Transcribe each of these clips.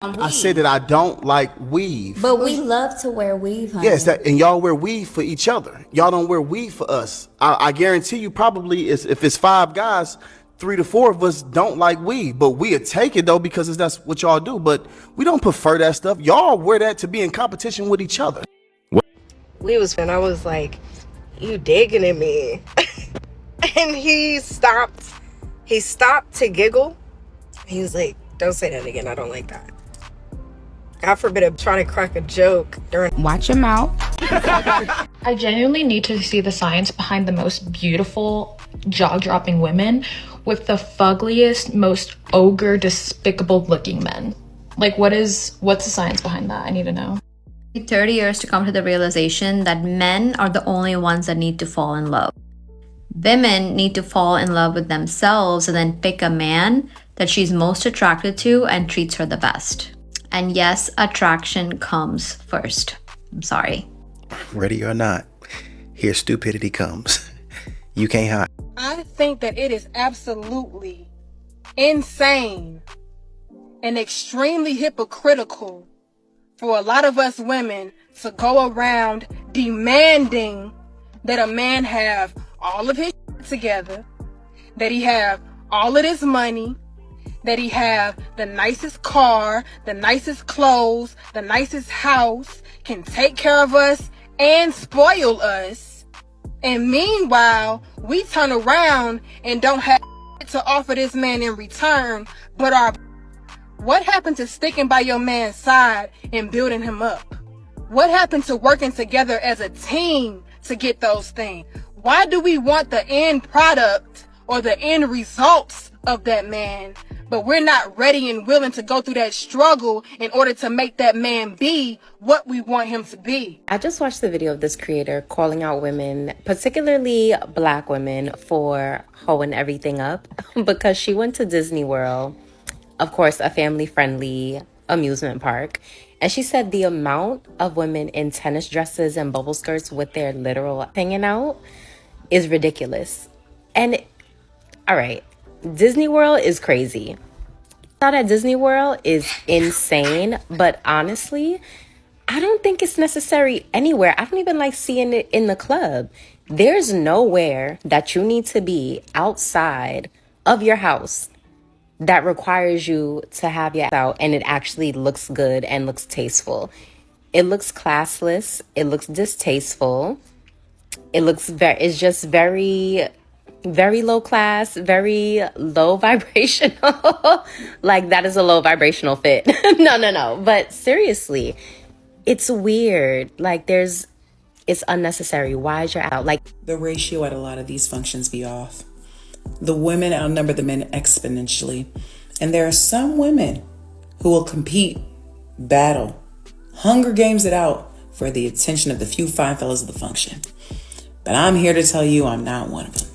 I said that I don't like weave. But we love to wear weave, honey. Yes, and y'all wear weave for each other. Y'all don't wear weave for us. I guarantee you, probably if it's 5 guys, 3 to 4 of us don't like weave, but we'll take it though because that's what y'all do. But we don't prefer that stuff. Y'all wear that to be in competition with each other. And I was like, "You digging at me?" And he stopped to giggle. He was like, "Don't say that again. I don't like that." God forbid I'm trying to crack a joke during. Watch your mouth. I genuinely need to see the science behind the most beautiful, jaw-dropping women with the fuggliest, most ogre, despicable-looking men. Like, what's the science behind that? I need to know. 30 years to come to the realization that men are the only ones that need to fall in love. Women need to fall in love with themselves and then pick a man that she's most attracted to and treats her the best. And yes, attraction comes first. I'm sorry. Ready or not, here stupidity comes. You can't hide. I think that it is absolutely insane and extremely hypocritical for a lot of us women to go around demanding that a man have all of his together, that he have all of this money, that he have the nicest car, the nicest clothes, the nicest house, can take care of us and spoil us. And meanwhile, we turn around and don't have to offer this man in return, but our... What happened to sticking by your man's side and building him up? What happened to working together as a team to get those things? Why do we want the end product or the end results of that man, but we're not ready and willing to go through that struggle in order to make that man be what we want him to be? I just watched the video of this creator calling out women, particularly Black women, for hoeing everything up because she went to Disney World, of course, a family-friendly amusement park. And she said the amount of women in tennis dresses and bubble skirts with their literal hanging out is ridiculous. And all right, Disney World is crazy. Out at Disney World is insane, but honestly, I don't think it's necessary anywhere. I don't even like seeing it in the club. There's nowhere that you need to be outside of your house that requires you to have your out and it actually looks good and looks tasteful. It looks classless. It looks distasteful. It's just very, very low class, very low vibrational. Like that is a low vibrational fit. No. But seriously, it's weird. Like it's unnecessary. Why is your out? Like the ratio at a lot of these functions be off. The women outnumber the men exponentially. And there are some women who will compete, battle, Hunger Games it out for the attention of the few fine fellas of the function. But I'm here to tell you I'm not one of them.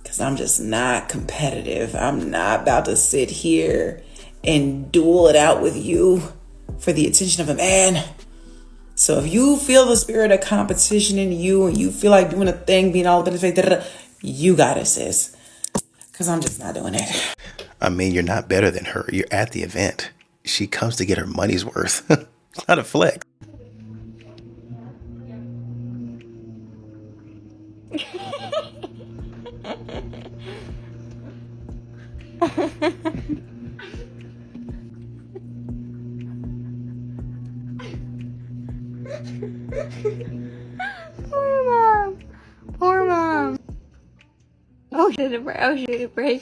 Because I'm just not competitive. I'm not about to sit here and duel it out with you for the attention of a man. So if you feel the spirit of competition in you and you feel like doing a thing, being all the you got it, sis. Because I'm just not doing it. I mean, you're not better than her. You're at the event. She comes to get her money's worth. It's not a flex. Poor mom. Oh, did it break?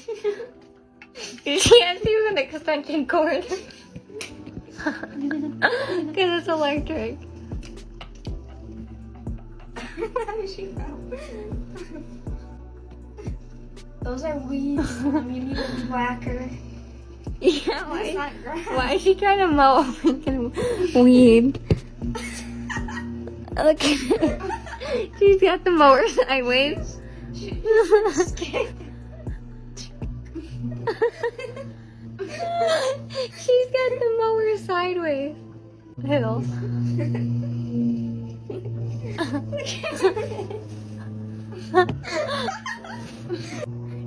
She has to use an extension cord. Because it's electric. She fell. Those are weeds. You need a whacker. Yeah, why is she trying to mow a freaking weed? Look, she's got the mower sideways. She's got the mower sideways. Hills.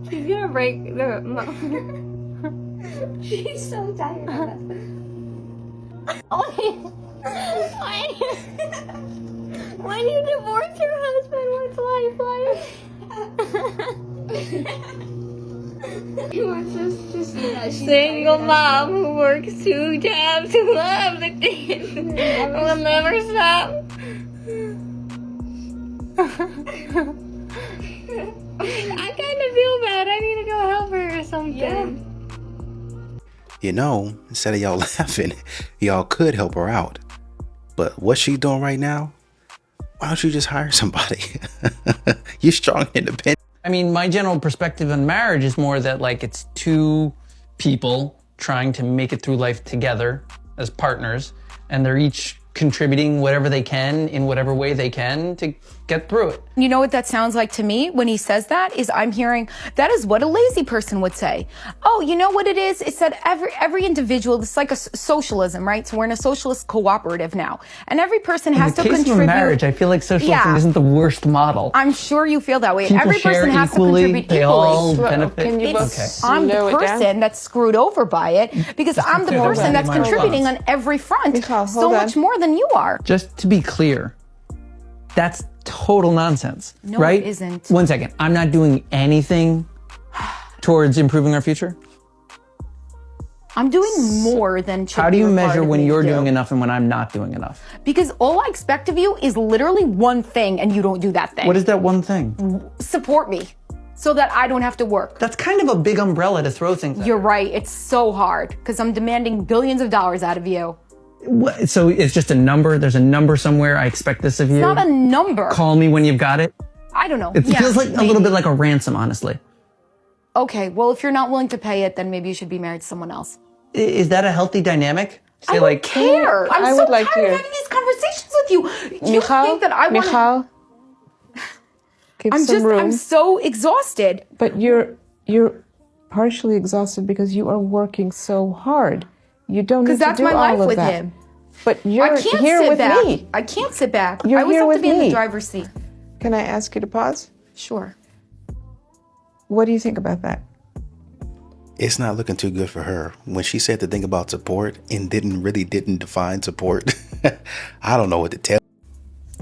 She's gonna break the mower. She's so tired of it. Why do you divorce your husband? What's life like? He wants us to see that she's single mom who works 2 jobs to love the kids. Will never stop. I kind of feel bad. I need to go help her or something. Yeah. You know, instead of y'all laughing, y'all could help her out. But what she doing right now? Why don't you just hire somebody? You're strong and independent. I mean, my general perspective on marriage is more that like it's 2 people trying to make it through life together as partners, and they're each contributing whatever they can in whatever way they can to get through it. You know what that sounds like to me when he says that is I'm hearing that is what a lazy person would say. Oh, you know what it is? It's that every individual, it's like a socialism, right? So we're in a socialist cooperative now. And every person has to In the case contribute. of marriage, I feel like socialism isn't the worst model. I'm sure you feel that way. People Every person share has equally, to contribute they equally. all benefit. Can you Okay. I'm the person that's screwed over by it because I'm the clear, person that's my contributing response. on every front Michal, so hold on. much more than you are. Just to be clear, that's total nonsense, No, right? it isn't. 1 second. I'm not doing anything towards improving our future. I'm doing more than How do you should be measure required of when me to you're do. doing enough and when I'm not doing enough? Because all I expect of you is literally one thing and you don't do that thing. What is that one thing? Support me so that I don't have to work. That's kind of a big umbrella to throw things at. You're right. It's so hard because I'm demanding billions of dollars out of you. What, so it's just a number? There's a number somewhere. I expect this of you. It's not a number. Call me when you've got it. I don't know. It Yeah, feels like a maybe. little bit like a ransom, honestly. Okay, well, if you're not willing to pay it, then maybe you should be married to someone else. Is that a healthy dynamic? I don't care. I'm I so would like tired of to- having these conversations with you. Do you Michal, think that I want to... Michal, give some room. I'm so exhausted. But you're partially exhausted because you are working so hard. You don't need Because to that's do my all life of with that. him. But I you're can't here sit with back. me. I can't sit back. You're I always here have with to be in the me. driver's seat. Can I ask you to pause? Sure. What do you think about that? It's not looking too good for her. When she said the thing about support and didn't define support, I don't know what to tell.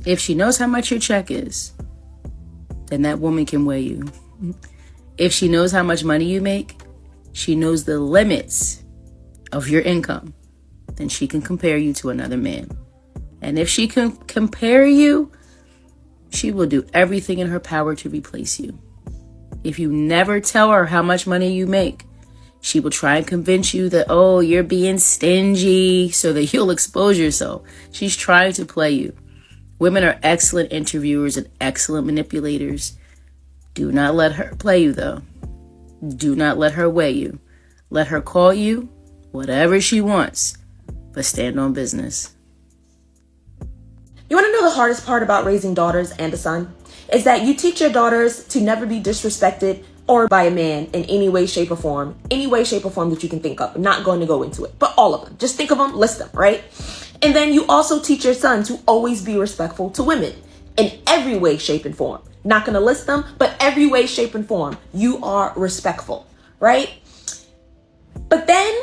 If she knows how much your check is, then that woman can weigh you. If she knows how much money you make, she knows the limits of your income, then she can compare you to another man. And if she can compare you, she will do everything in her power to replace you. If you never tell her how much money you make, she will try and convince you that, oh, you're being stingy so that you'll expose yourself. She's trying to play you. Women are excellent interviewers and excellent manipulators. Do not let her play you, though. Do not let her weigh you. Let her call you whatever she wants, but stand on business. You want to know the hardest part about raising daughters and a son? Is that you teach your daughters to never be disrespected or by a man in any way, shape, or form. Any way, shape, or form that you can think of. I'm not going to go into it, but all of them. Just think of them, list them, right? And then you also teach your son to always be respectful to women in every way, shape, and form. Not going to list them, but every way, shape, and form. You are respectful, right? But then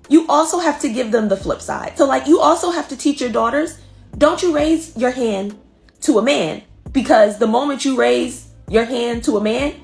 you also have to give them the flip side. So like you also have to teach your daughters, don't you raise your hand to a man, because the moment you raise your hand to a man,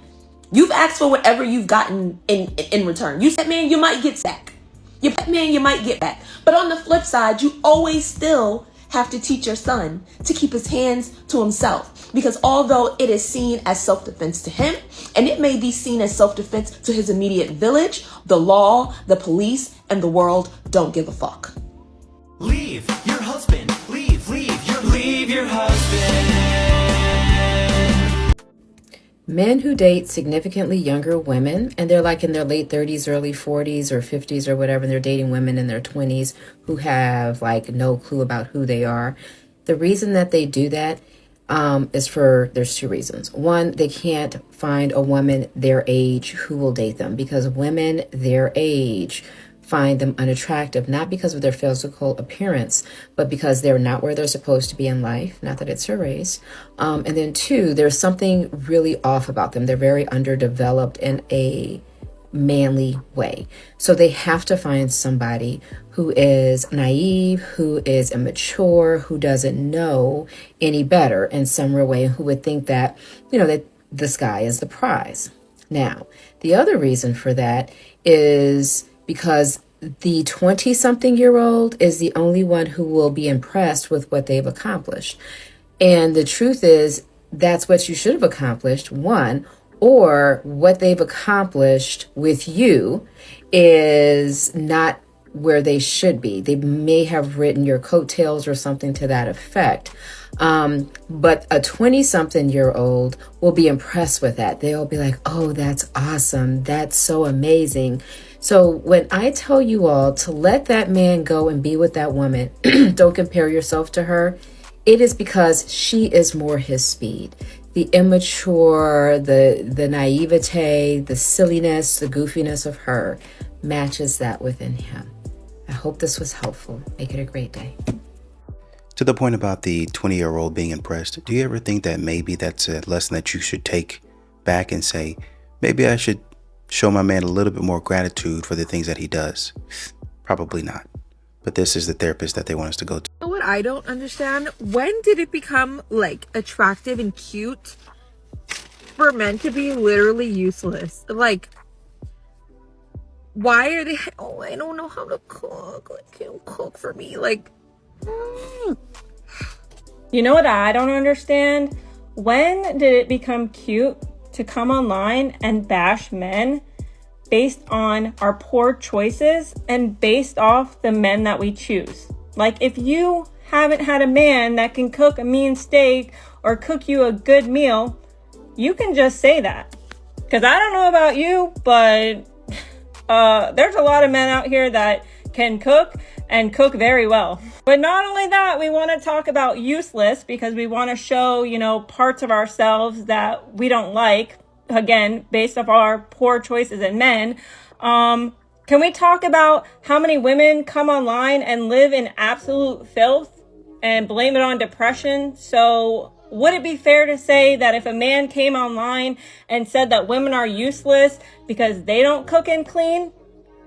you've asked for whatever you've gotten in return. You said, man, you might get back. You said, man, you might get back. But on the flip side, you always still have to teach your son to keep his hands to himself. Because although it is seen as self-defense to him, and it may be seen as self-defense to his immediate village, the law, the police, and the world don't give a fuck. Leave your husband. Leave your husband. Men who date significantly younger women, and they're like in their late 30s, early 40s or 50s or whatever, and they're dating women in their 20s who have like no clue about who they are. The reason that they do that there's two reasons. One, they can't find a woman their age who will date them, because women their age find them unattractive, not because of their physical appearance, but because they're not where they're supposed to be in life. Not that it's her race. And then two, there's something really off about them. They're very underdeveloped in a manly way. So they have to find somebody who is naive, who is immature, who doesn't know any better in some real way, who would think that, that the sky is the prize. Now, the other reason for that is because the 20-something-year-old is the only one who will be impressed with what they've accomplished. And the truth is, that's what you should have accomplished, one, or what they've accomplished with you is not where they should be. They may have ridden your coattails or something to that effect. But a 20-something-year-old will be impressed with that. They'll be like, oh, that's awesome. That's so amazing. So when I tell you all to let that man go and be with that woman, don't compare yourself to her. It is because she is more his speed. The immature, the naivete, the silliness, the goofiness of her matches that within him. I hope this was helpful. Make it a great day. To the point about the 20-year-old being impressed, do you ever think that maybe that's a lesson that you should take back and say, maybe I should show my man a little bit more gratitude for the things that he does? Probably not. But this is the therapist that they want us to go to. What I don't understand, when did it become like attractive and cute for men to be literally useless? Like, why are they, oh, I don't know how to cook. Like, can you cook for me? Like, You know what I don't understand? When did it become cute to come online and bash men based on our poor choices and based off the men that we choose? Like, if you haven't had a man that can cook a mean steak or cook you a good meal, you can just say that. Because I don't know about you, but there's a lot of men out here that can cook and cook very well. But not only that, we want to talk about useless because we want to show, parts of ourselves that we don't like, again, based off our poor choices in men. Can we talk about how many women come online and live in absolute filth and blame it on depression? So would it be fair to say that if a man came online and said that women are useless because they don't cook and clean,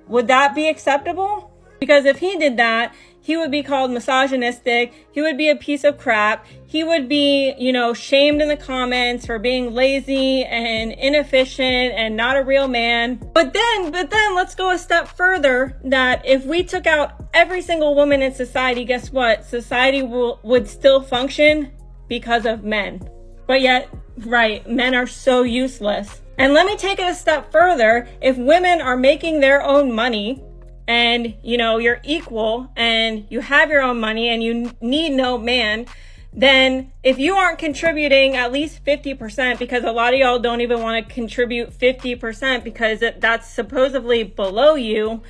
would that be acceptable? Because if he did that, he would be called misogynistic. He would be a piece of crap. He would be, shamed in the comments for being lazy and inefficient and not a real man. But then let's go a step further, that if we took out every single woman in society, guess what? Society would still function because of men. But yet, right, men are so useless. And let me take it a step further. If women are making their own money, and you're equal and you have your own money and you need no man, then if you aren't contributing at least 50%, because a lot of y'all don't even want to contribute 50% because that's supposedly below you,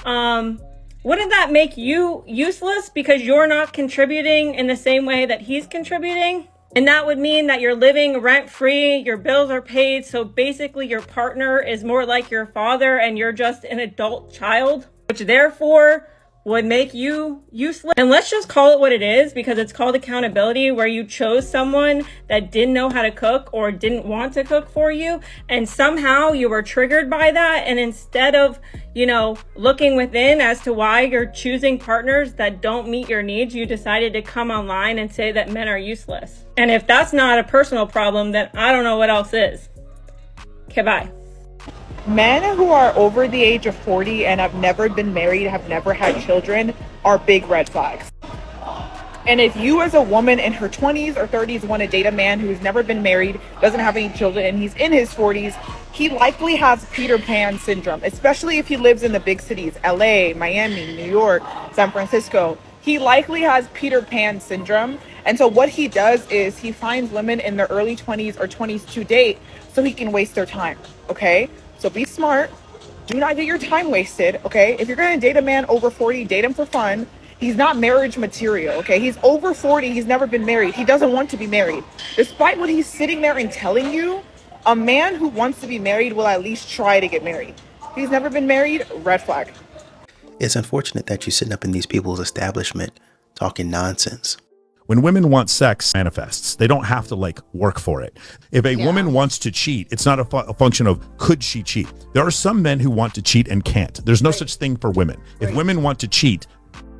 wouldn't that make you useless because you're not contributing in the same way that he's contributing? And that would mean that you're living rent-free, your bills are paid, so basically your partner is more like your father and you're just an adult child, which therefore would make you useless. And let's just call it what it is, because it's called accountability, where you chose someone that didn't know how to cook or didn't want to cook for you, and somehow you were triggered by that. And instead of, looking within as to why you're choosing partners that don't meet your needs, you decided to come online and say that men are useless. And if that's not a personal problem, then I don't know what else is. Okay, bye. Men who are over the age of 40 and have never been married, have never had children, are big red flags. And if you as a woman in her 20s or 30s want to date a man who's never been married, doesn't have any children, and he's in his 40s, he likely has Peter Pan syndrome, especially if he lives in the big cities, LA, Miami, New York, San Francisco. He likely has Peter Pan syndrome. And so what he does is he finds women in their early 20s or 20s to date so he can waste their time, okay? So be smart. Do not get your time wasted, okay? If you're going to date a man over 40, date him for fun. He's not marriage material, okay? He's over 40. He's never been married. He doesn't want to be married. Despite what he's sitting there and telling you, a man who wants to be married will at least try to get married. If he's never been married, red flag. It's unfortunate that you're sitting up in these people's establishment talking nonsense When women want sex, manifests. They don't have to like work for it. If a woman wants to cheat, it's not a function of could she cheat. There are some men who want to cheat and can't. There's no such thing for women. If women want to cheat,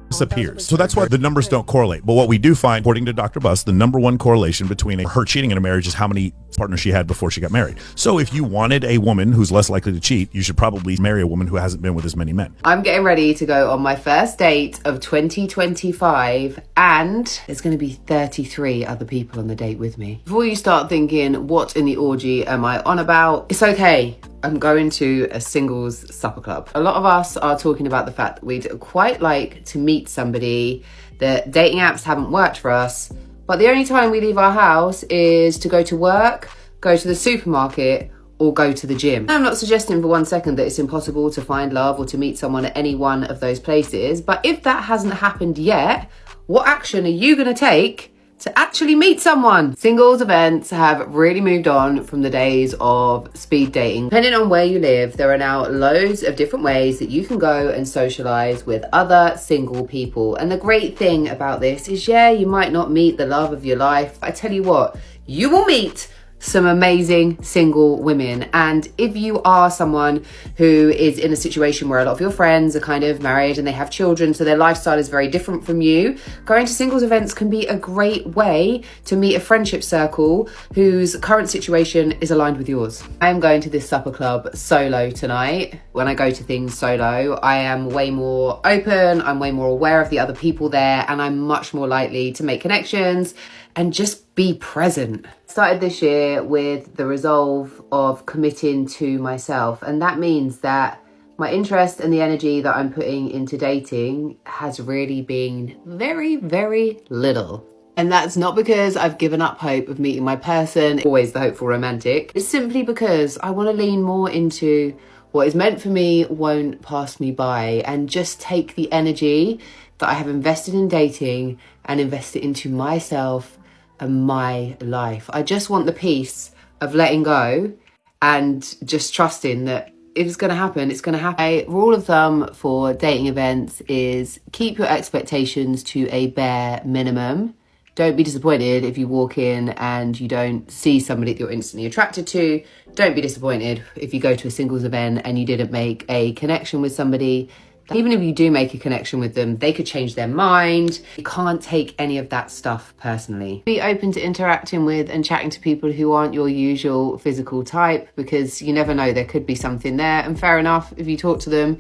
disappears. So that's why the numbers don't correlate. But what we do find, according to Dr. Buss, the number one correlation between her cheating in a marriage is how many partners she had before she got married. So if you wanted a woman who's less likely to cheat, you should probably marry a woman who hasn't been with as many men. I'm getting ready to go on my first date of 2025, and there's going to be 33 other people on the date with me. Before you start thinking, what in the orgy am I on about? It's okay. I'm going to a singles supper club. A lot of us are talking about the fact that we'd quite like to meet somebody, that dating apps haven't worked for us, but the only time we leave our house is to go to work, go to the supermarket, or go to the gym. I'm not suggesting for 1 second that it's impossible to find love or to meet someone at any one of those places, but if that hasn't happened yet, what action are you gonna take to actually meet someone? Singles events have really moved on from the days of speed dating. Depending on where you live, there are now loads of different ways that you can go and socialize with other single people. And the great thing about this is, yeah, you might not meet the love of your life. I tell you what, you will meet some amazing single women. And if you are someone who is in a situation where a lot of your friends are kind of married and they have children, so their lifestyle is very different from you, going to singles events can be a great way to meet a friendship circle whose current situation is aligned with yours. I am going to this supper club solo tonight. When I go to things solo, I am way more open, I'm way more aware of the other people there, and I'm much more likely to make connections and just be present. Started this year with the resolve of committing to myself, and that means that my interest and the energy that I'm putting into dating has really been very, very little. And that's not because I've given up hope of meeting my person, always the hopeful romantic. It's simply because I want to lean more into what is meant for me won't pass me by, and just take the energy that I have invested in dating and invest it into myself and my life. I just want the peace of letting go and just trusting that if it's gonna happen, it's gonna happen. A rule of thumb for dating events is keep your expectations to a bare minimum. Don't be disappointed if you walk in and you don't see somebody that you're instantly attracted to. Don't be disappointed if you go to a singles event and you didn't make a connection with somebody. Even if you do make a connection with them, they could change their mind. You can't take any of that stuff personally. Be open to interacting with and chatting to people who aren't your usual physical type, because you never know, there could be something there. And fair enough, if you talk to them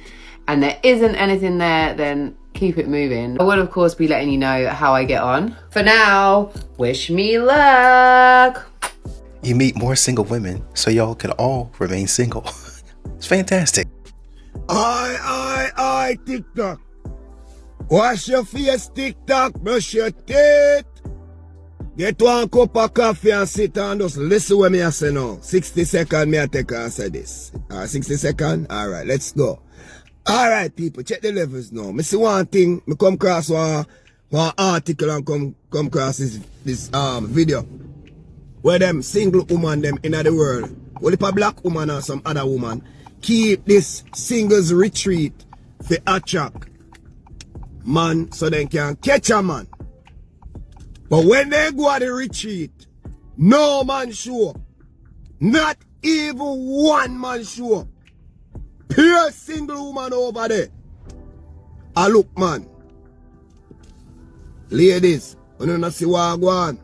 and there isn't anything there, then keep it moving. I will, of course, be letting you know how I get on. For now, wish me luck. You meet more single women so y'all can all remain single. It's fantastic. I, TikTok. Wash your face, TikTok. Brush your teeth. Get one cup of coffee and sit and just listen what me I say now. 60 seconds me I take and say this. 60 seconds? Alright, let's go. Alright, people, check the levels now. Me see one thing, me come across one article and come across this video. Where them single woman them in the world, only a black woman or some other woman, keep this singles retreat for attract man so they can catch a man. But when they go at the retreat, no man show up. Not even one man show up. Pure single woman over there. I look, man. Ladies, you don't see what I go on.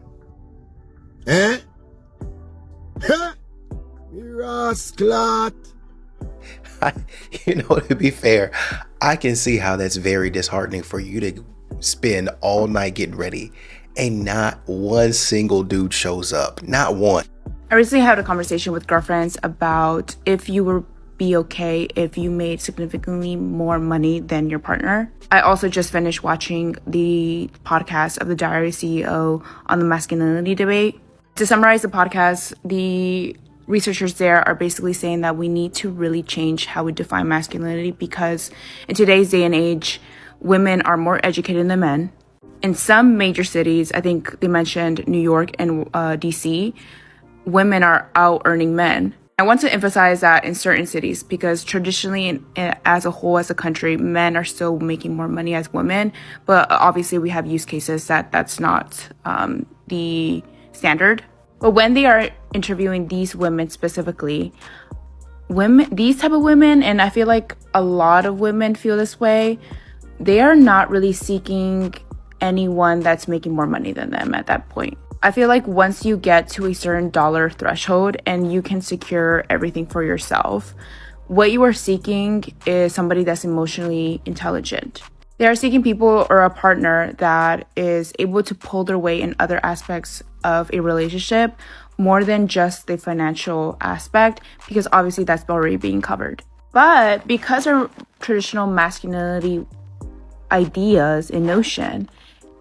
Eh? Huh? Rasclat. You know, to be fair, I can see how that's very disheartening for you to spend all night getting ready and not one single dude shows up. Not one. I recently had a conversation with girlfriends about if you would be okay if you made significantly more money than your partner. I also just finished watching the podcast of the Diary CEO on the masculinity debate. To summarize the podcast, the researchers there are basically saying that we need to really change how we define masculinity, because in today's day and age, women are more educated than men. In some major cities, I think they mentioned New York and DC, women are out earning men. I want to emphasize that in certain cities, because traditionally, as a whole, as a country, men are still making more money as women. But obviously, we have use cases that that's not the standard. But when they are interviewing these women specifically, these type of women, and I feel like a lot of women feel this way, they are not really seeking anyone that's making more money than them at that point. I feel like once you get to a certain dollar threshold and you can secure everything for yourself, what you are seeking is somebody that's emotionally intelligent. They are seeking people or a partner that is able to pull their weight in other aspects of a relationship more than just the financial aspect, because obviously that's already being covered. But because our traditional masculinity ideas and notion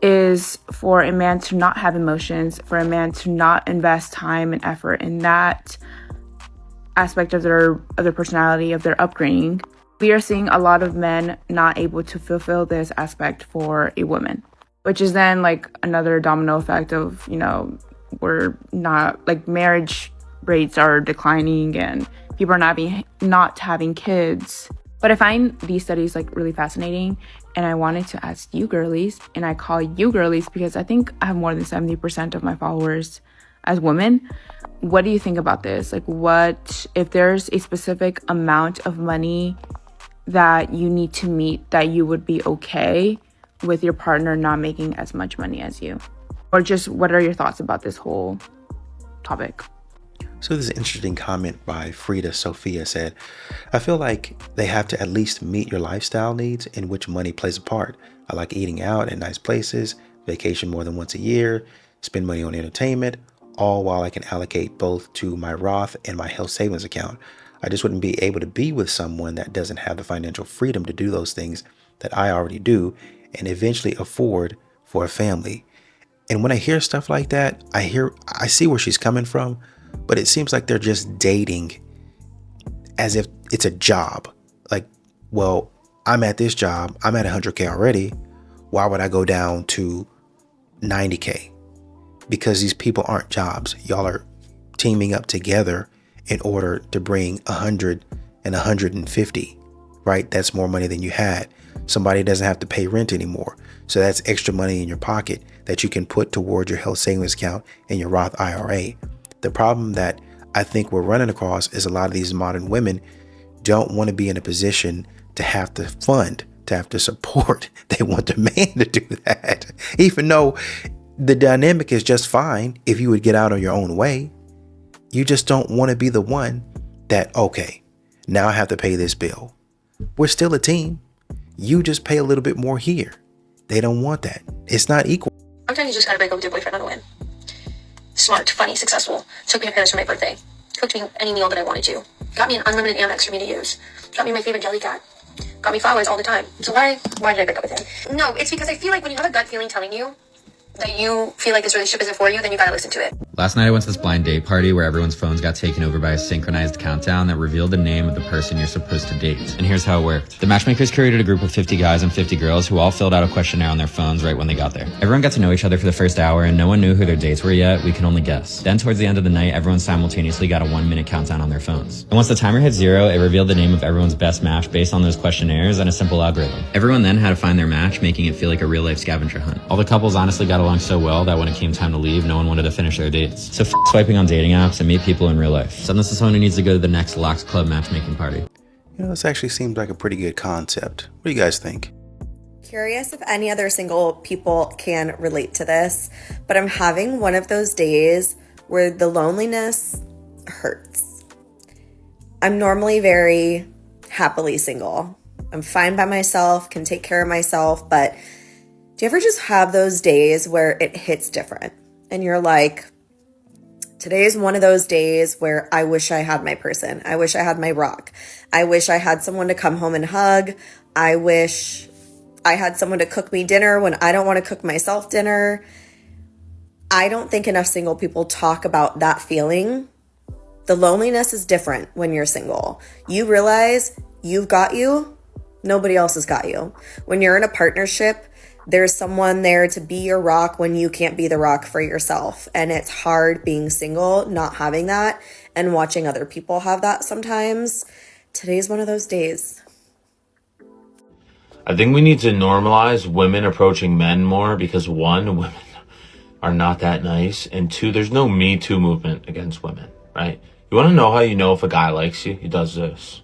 is for a man to not have emotions, for a man to not invest time and effort in that aspect of their personality, of their upbringing, we are seeing a lot of men not able to fulfill this aspect for a woman, which is then like another domino effect of, we're not, like, marriage rates are declining and people are not having kids. But I find these studies like really fascinating, and I wanted to ask you girlies, and I call you girlies because I think I have more than 70% of my followers as women. What do you think about this? Like, what if there's a specific amount of money that you need to meet that you would be okay with your partner not making as much money as you? Or just what are your thoughts about this whole topic? So this interesting comment by Frida Sophia said, I feel like they have to at least meet your lifestyle needs, in which money plays a part. I like eating out at nice places, vacation more than once a year, spend money on entertainment, all while I can allocate both to my Roth and my health savings account. I just wouldn't be able to be with someone that doesn't have the financial freedom to do those things that I already do and eventually afford for a family. And when I hear stuff like that, I see where she's coming from. But it seems like they're just dating as if it's a job. Like, well, I'm at this job. I'm at 100K already. Why would I go down to 90K? Because these people aren't jobs. Y'all are teaming up together in order to bring 100 and 150, right? That's more money than you had. Somebody doesn't have to pay rent anymore. So that's extra money in your pocket that you can put toward your health savings account and your Roth IRA. The problem that I think we're running across is a lot of these modern women don't want to be in a position to have to fund, to have to support. They want the man to do that, even though the dynamic is just fine if you would get out on your own way. You just don't want to be the one that, okay, now I have to pay this bill. We're still a team. You just pay a little bit more here. They don't want that. It's not equal. Sometimes you just gotta break up with your boyfriend on a whim. Smart, funny, successful. Took me to Paris for my birthday. Cooked me any meal that I wanted to. Got me an unlimited Amex for me to use. Got me my favorite jelly cat. Got me flowers all the time. So why did I break up with him? No, it's because I feel like when you have a gut feeling telling you that you feel like this relationship isn't for you, then you gotta listen to it. Last night I went to this blind date party where everyone's phones got taken over by a synchronized countdown that revealed the name of the person you're supposed to date. And here's how it worked. The matchmakers curated a group of 50 guys and 50 girls who all filled out a questionnaire on their phones right when they got there. Everyone got to know each other for the first hour and no one knew who their dates were yet. We can only guess. Then towards the end of the night, everyone simultaneously got a 1-minute countdown on their phones. And once the timer hit 0, it revealed the name of everyone's best match based on those questionnaires and a simple algorithm. Everyone then had to find their match, making it feel like a real life scavenger hunt. All the couples honestly got along so well that when it came time to leave, no one wanted to finish their dates. So swiping on dating apps and meet people in real life. Send this to someone who needs to go to the next Locks Club matchmaking party. This actually seems like a pretty good concept. What do you guys think? Curious if any other single people can relate to this, but I'm having one of those days where the loneliness hurts. I'm normally very happily single. I'm fine by myself, can take care of myself, but do you ever just have those days where it hits different? And you're like, today is one of those days where I wish I had my person. I wish I had my rock. I wish I had someone to come home and hug. I wish I had someone to cook me dinner when I don't want to cook myself dinner. I don't think enough single people talk about that feeling. The loneliness is different when you're single. You realize you've got you. Nobody else has got you. When you're in a partnership, There's someone there to be your rock when you can't be the rock for yourself. And it's hard being single, not having that, and watching other people have that sometimes. Today's one of those days. I think we need to normalize women approaching men more because one, women are not that nice, and two, there's no Me Too movement against women, right? You want to know how you know if a guy likes you? He does this.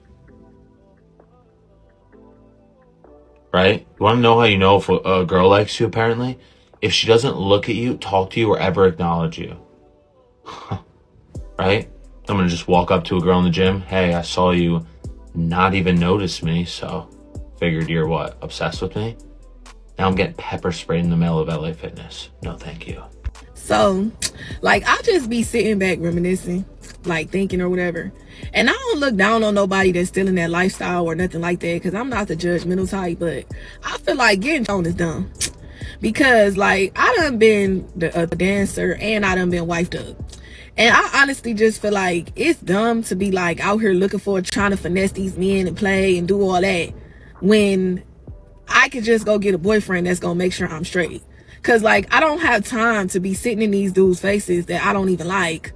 Right? You want to know how you know if a girl likes you, apparently? If she doesn't look at you, talk to you, or ever acknowledge you. Right? I'm going to just walk up to a girl in the gym. Hey, I saw you not even notice me, so figured you're what? Obsessed with me? Now I'm getting pepper sprayed in the middle of LA Fitness. No, thank you. So, like, I'll just be sitting back reminiscing, like thinking or whatever. And I don't look down on nobody that's still in that lifestyle or nothing like that, because I'm not the judgmental type, but I feel like getting on is dumb. Because, like, I done been a dancer and I done been wifed up. And I honestly just feel like it's dumb to be, like, out here looking for, trying to finesse these men and play and do all that, when I could just go get a boyfriend that's gonna make sure I'm straight. Cause, like, I don't have time to be sitting in these dudes' faces that I don't even like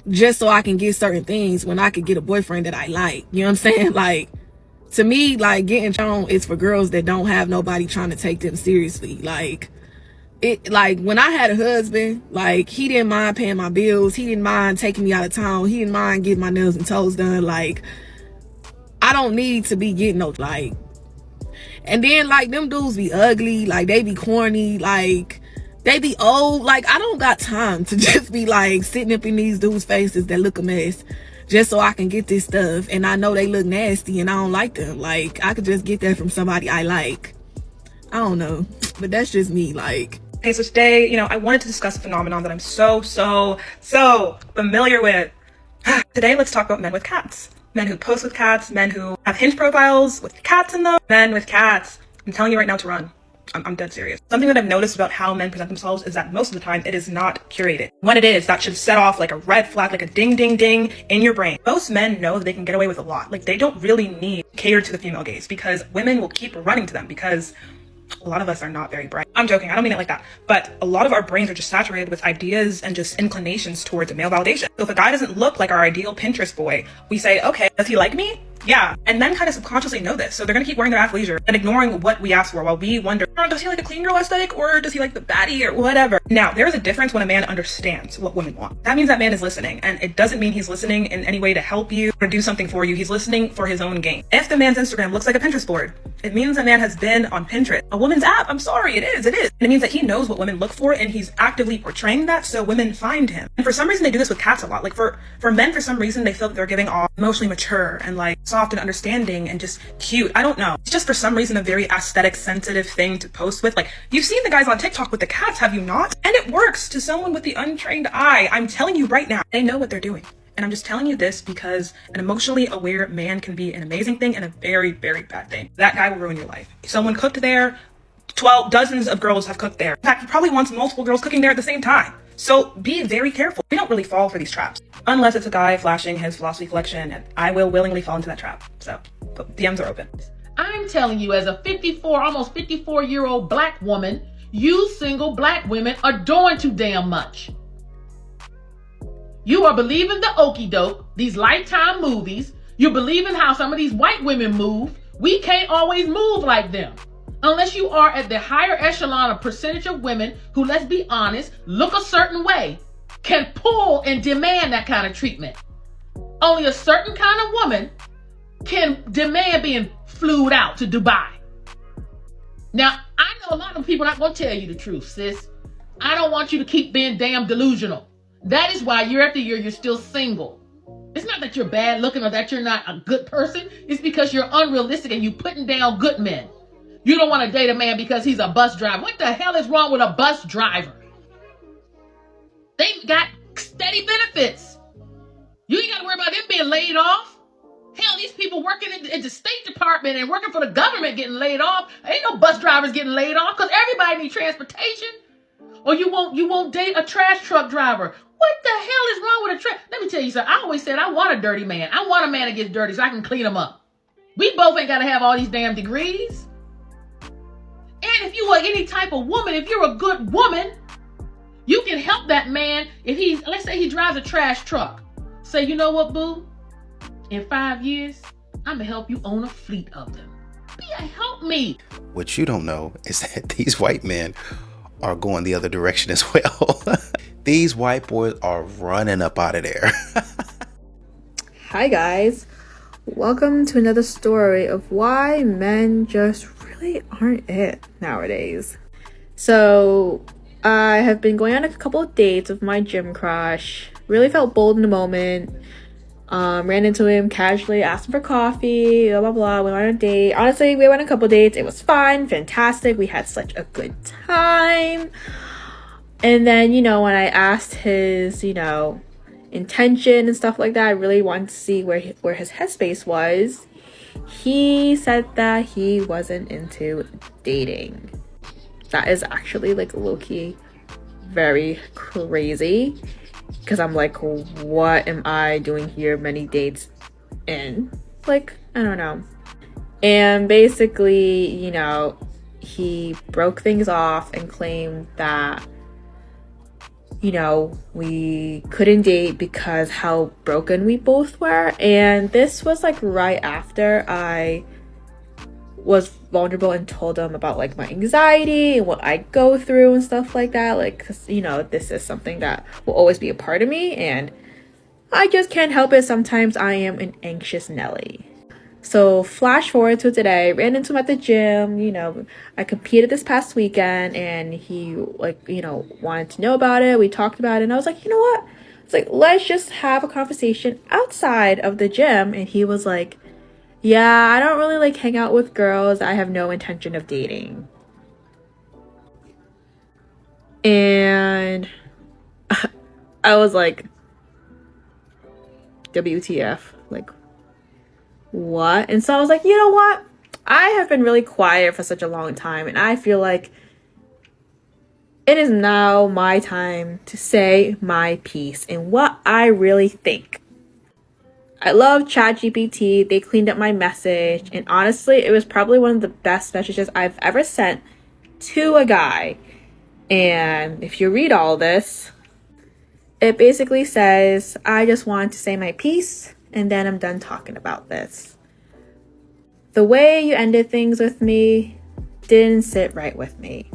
just so I can get certain things when I could get a boyfriend that I like. You know what I'm saying? Like, to me, like, getting shown is for girls that don't have nobody trying to take them seriously. Like, when I had a husband, like, he didn't mind paying my bills. He didn't mind taking me out of town. He didn't mind getting my nails and toes done. Like, I don't need to be getting no, like, and then, like, them dudes be ugly, like, they be corny, like, they be old. Like, I don't got time to just be, like, sitting up in these dudes' faces that look a mess just so I can get this stuff, and I know they look nasty and I don't like them. Like, I could just get that from somebody I like. I don't know, but that's just me, like. Okay, so today, I wanted to discuss a phenomenon that I'm so familiar with. Today, let's talk about men with cats. Men who post with cats, men who have Hinge profiles with cats in them, men with cats. I'm telling you right now to run. I'm dead serious. Something that I've noticed about how men present themselves is that most of the time it is not curated. When it is, that should set off like a red flag, like a ding, ding, ding in your brain. Most men know that they can get away with a lot. Like, they don't really need to cater to the female gaze, because women will keep running to them, because a lot of us are not very bright. I'm joking, I don't mean it like that. But a lot of our brains are just saturated with ideas and just inclinations towards male validation. So if a guy doesn't look like our ideal Pinterest boy, we say, okay, does he like me? Yeah. And men kind of subconsciously know this. So they're going to keep wearing their athleisure and ignoring what we ask for, while we wonder, does he like a clean girl aesthetic, or does he like the baddie, or whatever? Now, there is a difference when a man understands what women want. That means that man is listening, and it doesn't mean he's listening in any way to help you or do something for you. He's listening for his own gain. If the man's Instagram looks like a Pinterest board, it means that man has been on Pinterest, a woman's app. I'm sorry, it is. And it means that he knows what women look for, and he's actively portraying that so women find him. And for some reason, they do this with cats a lot. Like, for men, for some reason, they feel that they're giving off emotionally mature and like soft and understanding and just cute. I don't know. It's just for some reason a very aesthetic sensitive thing to post with. Like, you've seen the guys on TikTok with the cats, have you not? And it works to someone with the untrained eye. I'm telling you right now, they know what they're doing. And I'm just telling you this because an emotionally aware man can be an amazing thing and a very, very bad thing. That guy will ruin your life. Someone cooked there, dozens of girls have cooked there. In fact, he probably wants multiple girls cooking there at the same time. So be very careful. We don't really fall for these traps. Unless it's a guy flashing his philosophy collection, and I will willingly fall into that trap. So DMs are open. I'm telling you, as a almost 54-year-old black woman, you single black women are doing too damn much. You are believing the okie doke, these Lifetime movies. You're believing how some of these white women move. We can't always move like them. Unless you are at the higher echelon of percentage of women who, let's be honest, look a certain way, can pull and demand that kind of treatment. Only a certain kind of woman can demand being flued out to Dubai. Now, I know a lot of people are not going to tell you the truth, sis. I don't want you to keep being damn delusional. That is why year after year you're still single. It's not that you're bad looking or that you're not a good person. It's because you're unrealistic and you're putting down good men. You don't want to date a man because he's a bus driver. What the hell is wrong with a bus driver? They got steady benefits. You ain't got to worry about them being laid off. Hell, these people working in the State Department and working for the government getting laid off. Ain't no bus drivers getting laid off because everybody needs transportation. Or you won't date a trash truck driver. What the hell is wrong with a trash? Let me tell you something. I always said I want a dirty man. I want a man that gets dirty so I can clean him up. We both ain't got to have all these damn degrees. And if you are any type of woman, if you're a good woman, you can help that man. If let's say he drives a trash truck. Say, you know what, boo? In 5 years, I'm gonna help you own a fleet of them. Help me. What you don't know is that these white men are going the other direction as well. These white boys are running up out of there. Hi guys, welcome to another story of why men just really aren't it nowadays. So I have been going on a couple of dates with my gym crush. Really felt bold in the moment. Ran into him casually, asked him for coffee, blah blah blah. Went on a date. Honestly, we went on a couple dates. It was fun, fantastic. We had such a good time. And then, when I asked his, intention and stuff like that, I really wanted to see where his headspace was. He said that he wasn't into dating. That is actually like low-key very crazy, because I'm like, what am I doing here many dates in? Like, I don't know. And basically, he broke things off and claimed that we couldn't date because how broken we both were. And this was like right after I was vulnerable and told him about like my anxiety and what I go through and stuff like that. Like, 'cause, this is something that will always be a part of me, and I just can't help it. Sometimes I am an anxious Nelly. So flash forward to today, ran into him at the gym. I competed this past weekend, and he wanted to know about it. We talked about it, and I was like, you know what? It's like, let's just have a conversation outside of the gym. And he was like, yeah, I don't really like hang out with girls. I have no intention of dating. And I was like, WTF, like, what? And so I was like, you know what? I have been really quiet for such a long time, and I feel like it is now my time to say my piece and what I really think. I love ChatGPT. They cleaned up my message, and honestly, it was probably one of the best messages I've ever sent to a guy. And if you read all this, it basically says, I just wanted to say my piece, and then I'm done talking about this. The way you ended things with me didn't sit right with me,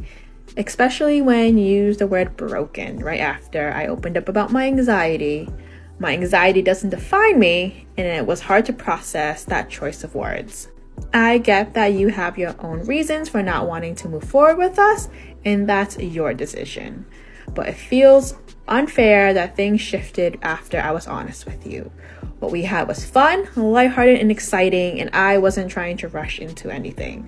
especially when you used the word broken right after I opened up about my anxiety. My anxiety doesn't define me, and it was hard to process that choice of words. I get that you have your own reasons for not wanting to move forward with us, and that's your decision. But it feels unfair that things shifted after I was honest with you. What we had was fun, lighthearted, and exciting, and I wasn't trying to rush anything.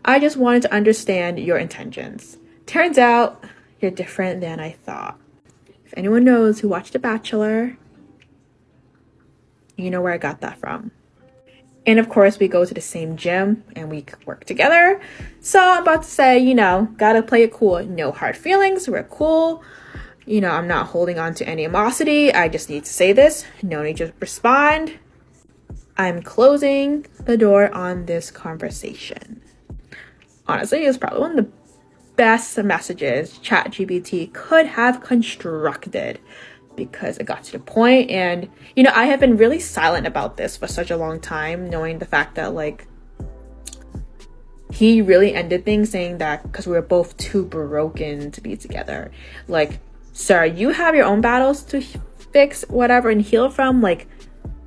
I just wanted to understand your intentions. Turns out, you're different than I thought. If anyone knows who watched The Bachelor, you know where I got that from. And of course, we go to the same gym and we work together. So I'm about to say, gotta play it cool. No hard feelings, we're cool. I'm not holding on to any animosity. I just need to say this. No need to respond. I'm closing the door on this conversation. Honestly, it was probably one of the best messages ChatGPT could have constructed, because it got to the point. And I have been really silent about this for such a long time, knowing the fact that like he really ended things saying that because we were both too broken to be together. Like, sir, you have your own battles to fix, whatever, and heal from, like,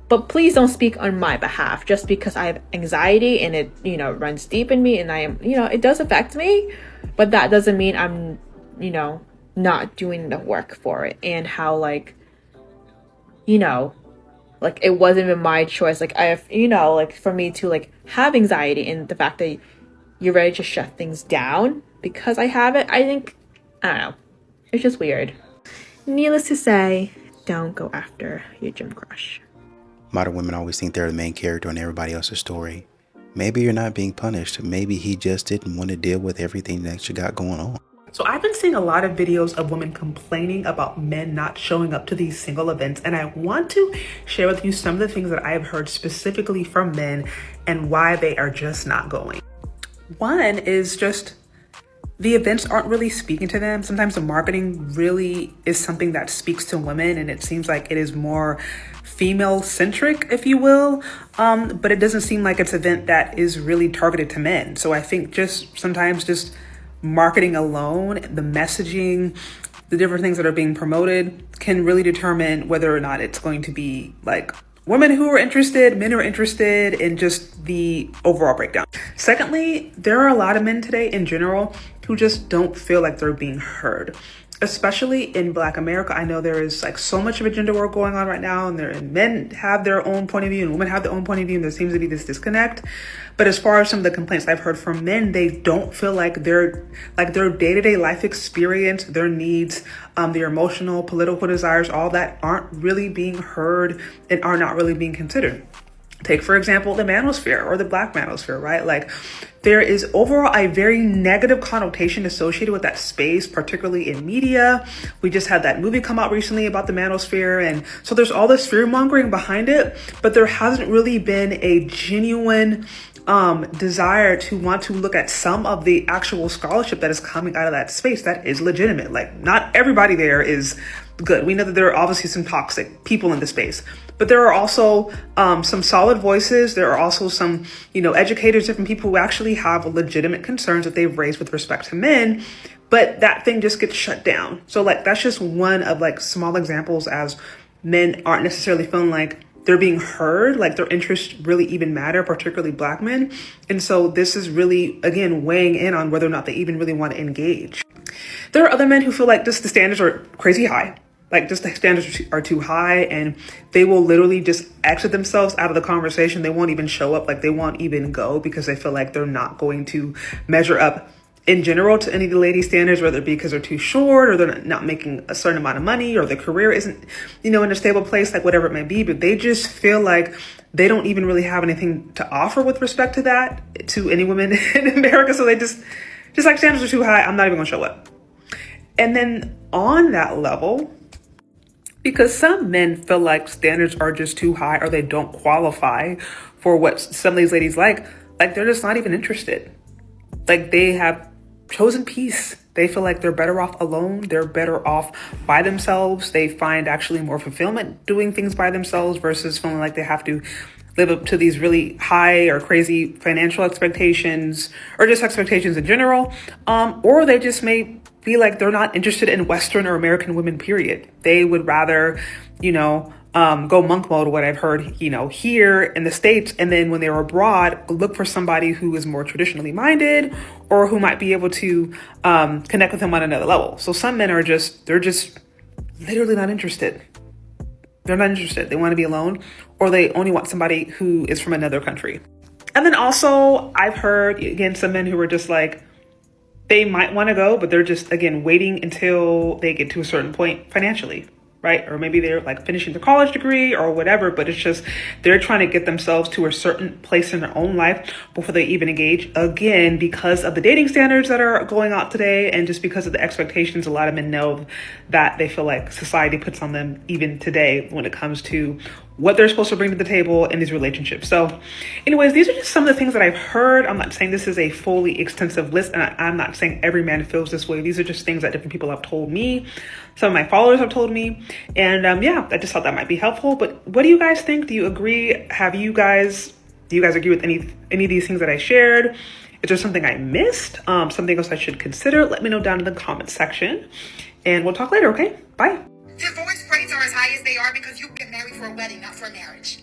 but please don't speak on my behalf just because I have anxiety and it runs deep in me, and I am it does affect me, but that doesn't mean I'm not doing the work for it. And how like it wasn't even my choice. Like, I have like, for me to like have anxiety, and the fact that you're ready to shut things down because I have it, I think, I don't know, it's just weird. Needless to say, don't go after your gym crush. Modern women always think they're the main character in everybody else's story. Maybe you're not being punished. Maybe he just didn't want to deal with everything that you got going on. So I've been seeing a lot of videos of women complaining about men not showing up to these single events, and I want to share with you some of the things that I have heard specifically from men and why they are just not going. One is just the events aren't really speaking to them. Sometimes the marketing really is something that speaks to women, and it seems like it is more female centric, if you will. But it doesn't seem like it's an event that is really targeted to men. So I think just sometimes just marketing alone, the messaging, the different things that are being promoted can really determine whether or not it's going to be like women who are interested, men who are interested in just the overall breakdown. Secondly, there are a lot of men today in general who just don't feel like they're being heard. Especially in Black America, I know there is like so much of a gender war going on right now, and men have their own point of view and women have their own point of view, and there seems to be this disconnect. But as far as some of the complaints I've heard from men, they don't feel like their day-to-day life experience, their needs, their emotional, political desires, all that aren't really being heard and are not really being considered. Take, for example, the manosphere or the Black manosphere, right? Like, there is overall a very negative connotation associated with that space, particularly in media. We just had that movie come out recently about the manosphere. And so there's all this fear mongering behind it, but there hasn't really been a genuine desire to want to look at some of the actual scholarship that is coming out of that space that is legitimate. Like, not everybody there is good. We know that there are obviously some toxic people in the space, but there are also some solid voices. There are also some, educators, different people who actually have legitimate concerns that they've raised with respect to men, but that thing just gets shut down. So like, that's just one of like small examples as men aren't necessarily feeling like they're being heard, like their interests really even matter, particularly Black men. And so this is really, again, weighing in on whether or not they even really want to engage. There are other men who feel like just the standards are crazy high. Like, just the standards are too high, and they will literally just exit themselves out of the conversation. They won't even show up, like they won't even go, because they feel like they're not going to measure up in general to any of the lady standards, whether it be because they're too short or they're not making a certain amount of money or their career isn't, in a stable place, like whatever it may be. But they just feel like they don't even really have anything to offer with respect to that to any women in America. So they just like, standards are too high, I'm not even gonna show up. And then on that level, because some men feel like standards are just too high or they don't qualify for what some of these ladies like they're just not even interested. Like, they have chosen peace. They feel like they're better off alone. They're better off by themselves. They find actually more fulfillment doing things by themselves versus feeling like they have to live up to these really high or crazy financial expectations or just expectations in general. Or they just may feel like they're not interested in Western or American women, period. They would rather, go monk mode, what I've heard, here in the States. And then when they're abroad, look for somebody who is more traditionally minded or who might be able to connect with them on another level. So some men are they're just literally not interested. They're not interested. They want to be alone, or they only want somebody who is from another country. And then also I've heard, again, some men who are just like, they might want to go, but they're just, again, waiting until they get to a certain point financially, right? Or maybe they're like finishing their college degree or whatever, but it's just, they're trying to get themselves to a certain place in their own life before they even engage. Again, because of the dating standards that are going out today, and just because of the expectations a lot of men know that they feel like society puts on them even today when it comes to what they're supposed to bring to the table in these relationships. So anyways, these are just some of the things that I've heard. I'm not saying this is a fully extensive list, and I'm not saying every man feels this way. These are just things that different people have told me. Some of my followers have told me. And I just thought that might be helpful. But what do you guys think? Do you agree? Do you guys agree with any of these things that I shared? Is there something I missed? Something else I should consider? Let me know down in the comment section. And we'll talk later, okay? Bye. Divorce rates are as high as they are because you get married for a wedding, not for a marriage.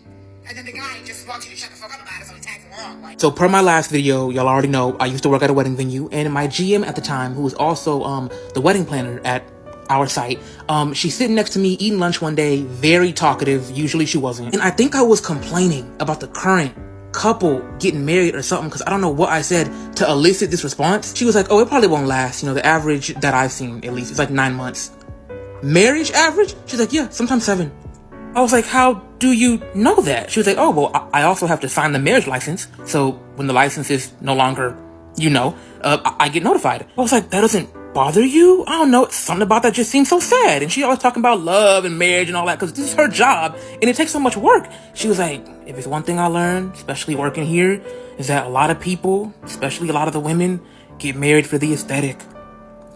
And then the guy just wants you to shut the fuck up about it, so he tags along. Right? So per my last video, y'all already know I used to work at a wedding venue, and my GM at the time, who was also the wedding planner at our site, she's sitting next to me eating lunch one day, very talkative. Usually she wasn't. And I think I was complaining about the current couple getting married or something, because I don't know what I said to elicit this response. She was like, oh, it probably won't last. The average that I've seen, at least, is like 9 months. Marriage average? She's like, yeah, sometimes 7. I was like, how do you know that? She was like, oh, well, I also have to sign the marriage license. So when the license is no longer, I get notified. I was like, that doesn't bother you? I don't know. Something about that just seems so sad. And she always talking about love and marriage and all that because this is her job and it takes so much work. She was like, if it's one thing I learned, especially working here, is that a lot of people, especially a lot of the women, get married for the aesthetic.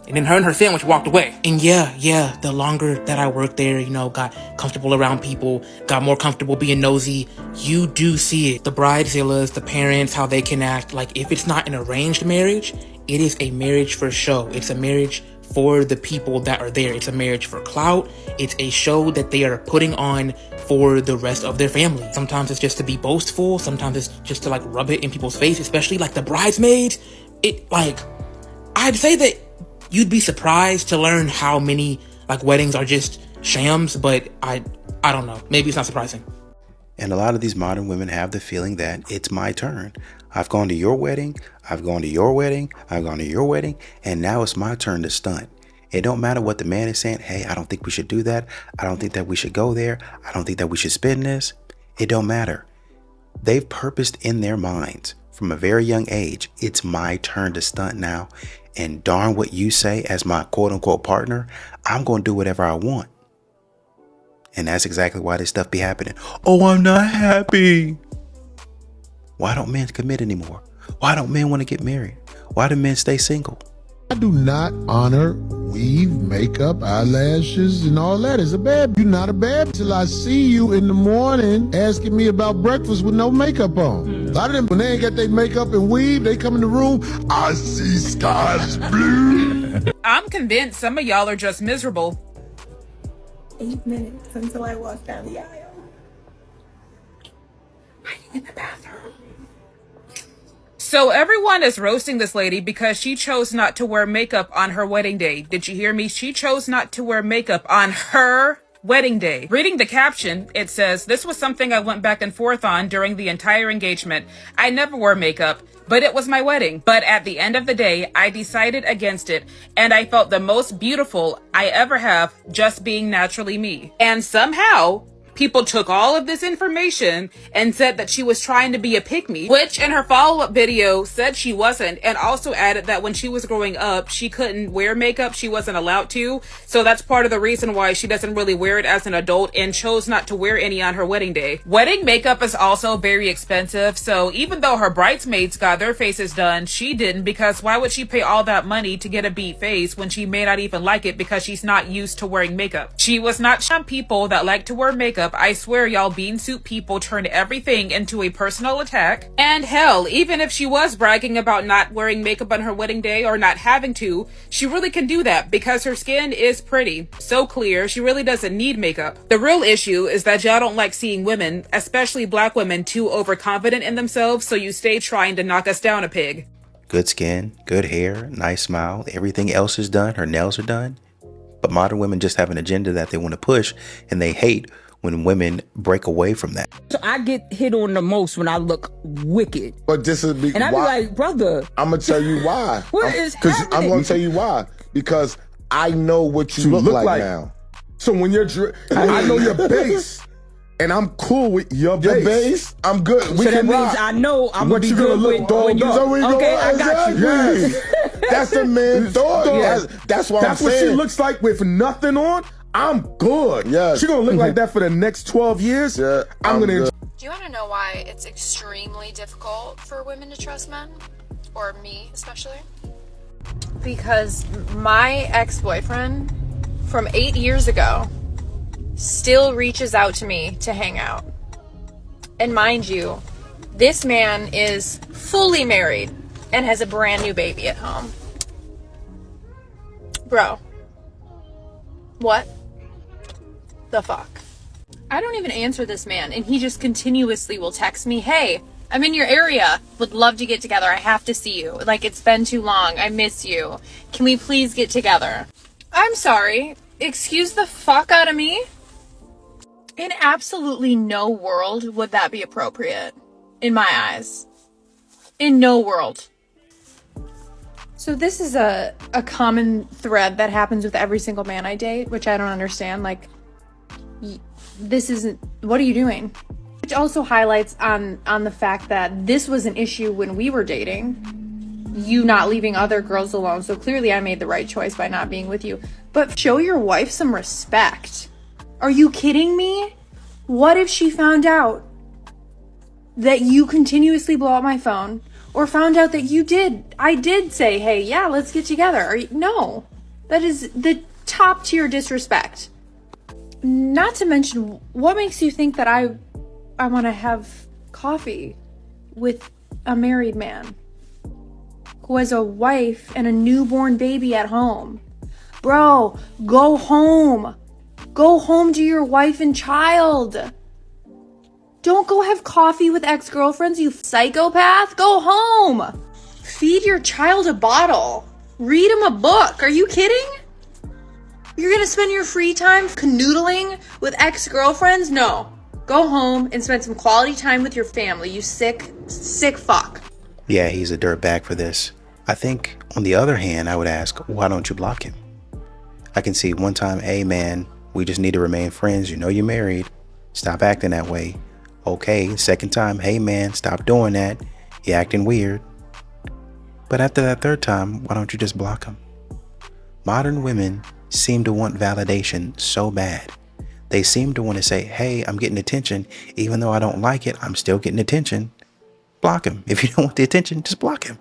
And then her and her sandwich walked away. And yeah, the longer that I worked there, you know, got comfortable around people, got more comfortable being nosy, you do see it. The bridezillas, the parents, how they can act. Like, if it's not an arranged marriage, it is a marriage for show. It's a marriage for the people that are there. It's a marriage for clout. It's a show that they are putting on for the rest of their family. Sometimes it's just to be boastful. Sometimes it's just to, like, rub it in people's face, especially, like, the bridesmaids. I'd say that you'd be surprised to learn how many, like, weddings are just shams, but I don't know. Maybe it's not surprising. And a lot of these modern women have the feeling that it's my turn. I've gone to your wedding, I've gone to your wedding, I've gone to your wedding, and now it's my turn to stunt. It don't matter what the man is saying. Hey, I don't think we should do that. I don't think that we should go there. I don't think that we should spend this. It don't matter. They've purposed in their minds from a very young age, it's my turn to stunt now. And darn what you say as my quote unquote partner, I'm going to do whatever I want. And that's exactly why this stuff be happening. Oh, I'm not happy. Why don't men commit anymore? Why don't men want to get married? Why do men stay single? I do not honor weave, makeup, eyelashes, and all that. As a babe, you're not a babe till I see you in the morning asking me about breakfast with no makeup on. A lot of them, when they ain't got their makeup and weave, they come in the room, I see skies blue. I'm convinced some of y'all are just miserable. 8 minutes until I walk down the aisle. Hiding in the bathroom. So everyone is roasting this lady because she chose not to wear makeup on her wedding day. Did you hear me? She chose not to wear makeup on her wedding day. Reading the caption, it says, "This was something I went back and forth on during the entire engagement. I never wore makeup, but it was my wedding. But at the end of the day, I decided against it, and I felt the most beautiful I ever have just being naturally me." And somehow, people took all of this information and said that she was trying to be a pick-me, which in her follow-up video said she wasn't, and also added that when she was growing up, she couldn't wear makeup. She wasn't allowed to. So that's part of the reason why she doesn't really wear it as an adult and chose not to wear any on her wedding day. Wedding makeup is also very expensive. So even though her bridesmaids got their faces done, she didn't, because why would she pay all that money to get a beat face when she may not even like it because she's not used to wearing makeup? She was not some people that like to wear makeup. I swear y'all bean soup people turned everything into a personal attack. And hell, even if she was bragging about not wearing makeup on her wedding day or not having to, she really can do that because her skin is pretty, so clear, she really doesn't need makeup. The real issue is that y'all don't like seeing women, especially black women, too overconfident in themselves, so you stay trying to knock us down a peg. Good skin, good hair, nice smile, everything else is done, her nails are done. But modern women just have an agenda that they want to push, and they hate when women break away from that. So I get hit on the most when I look wicked. But this is and I be like, brother, I'm gonna tell you why. What is happening? I'm gonna tell you why. Because I know what you look like now. So when you're, I know your base, and I'm cool with your base. I'm good. So that means I know I'm gonna be good with when you. Okay, I got you. Yeah. That's the man thought. Yeah. That's why that's I'm saying. What she looks like with nothing on. I'm good. Yeah. She gonna look like that for the next 12 years. Yeah. I'm gonna. Do you want to know why it's extremely difficult for women to trust men? Or me, especially? Because my ex-boyfriend from 8 years ago still reaches out to me to hang out. And mind you, this man is fully married and has a brand new baby at home. Bro. What the fuck? I don't even answer this man, and he just continuously will text me, "Hey, I'm in your area. Would love to get together. I have to see you. Like, it's been too long. I miss you. Can we please get together?" I'm sorry. Excuse the fuck out of me? In absolutely no world would that be appropriate. In my eyes. In no world. So this is a common thread that happens with every single man I date, which I don't understand. Like, this isn't, what are you doing? Which also highlights on the fact that this was an issue when we were dating. you not leaving other girls alone. So clearly I made the right choice by not being with you. But show your wife some respect. Are you kidding me? What if she found out that you continuously blow up my phone, or found out that I did say, hey, yeah, let's get together? No, that is the top tier disrespect. Not to mention, what makes you think that I want to have coffee with a married man who has a wife and a newborn baby at home? Bro, go home. Go home to your wife and child. Don't go have coffee with ex-girlfriends, you psychopath. Go home. Feed your child a bottle. Read him a book. Are you kidding? You're gonna spend your free time canoodling with ex-girlfriends? No. Go home and spend some quality time with your family, you sick fuck. Yeah, he's a dirtbag for this. I think, on the other hand, I would ask, why don't you block him? I can see one time, hey man, we just need to remain friends. You know you're married. Stop acting that way. Okay, second time, hey man, stop doing that. You're acting weird. But after that third time, why don't you just block him? Modern women seem to want validation so bad. They seem to want to say, hey, I'm getting attention. Even though I don't like it, I'm still getting attention. Block him. If you don't want the attention, just block him.